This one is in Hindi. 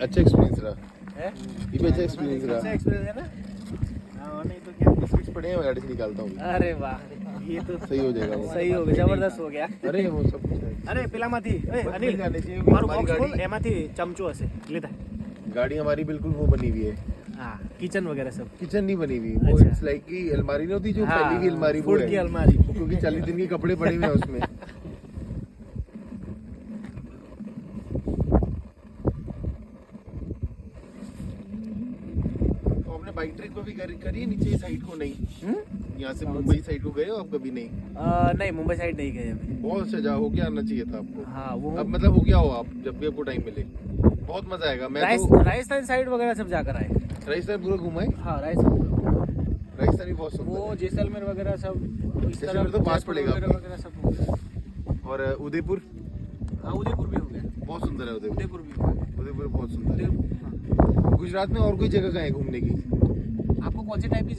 अच्छा एक्सपीरियंस रहा है ये भी अच्छा एक्सपीरियंस अच्छा रहा एक्सपीरियंस है ना हाँ नहीं तो क्या बिस्किट्स पड़े हैं मैं गाड़ी से निकालता हूँ अरे वाह ये तो सही हो जाएगा वो सही हो गया जबरदस्त हो गया अरे वो सब कुछ है અરે પેલામાંથી એ બસ અનિલ મિલ જાને चाहिए, મારું हमारी બોક્સ ખોલ गाड़ी એમાંથી ચમચો હશે લીધા गाड़ी हमारी बिल्कुल वो बनी हुई है હા કિચન વગેરે सब किचन नहीं बनी हुई वो अच्छा। इट्स लाइक की अलमारी नहीं होती जो हाँ, फैली हुई अलमारी वो फूड है की अलमारी क्योंकि 40 दिन के कपड़े पड़े हुए हैं उसमें तो आपने बाइक ट्रिप को भी करी है नीचे साइड को नहीं यहाँ से मुंबई साइड को गए हो आप कभी नहीं नहीं मुंबई साइड नहीं गए अभी बहुत अच्छा जा होके आना चाहिए था आपको हाँ वो अब मतलब हो गया हो आप जब भी आपको टाइम मिले बहुत मजा आएगा मैं तो राजस्थान साइड वगैरह सब जाकर आए राजस्थान पूरा घुमा है हाँ राजस्थान राजस्थान भी बहुत सुंदर वो है जैसलमेर वगैरह सब इस जैसलमेर तरफ तो पास जयपुर पड़ेगा वगैरह आपको। वगैरह सब हो गया और उदयपुर हाँ उदयपुर भी हो गया बहुत सुंदर है उदयपुर उदयपुर भी हो गया उदयपुर बहुत सुंदर है हाँ। गुजरात में और कोई जगह कहाँ है घूमने की आपको कौन सी टाइप की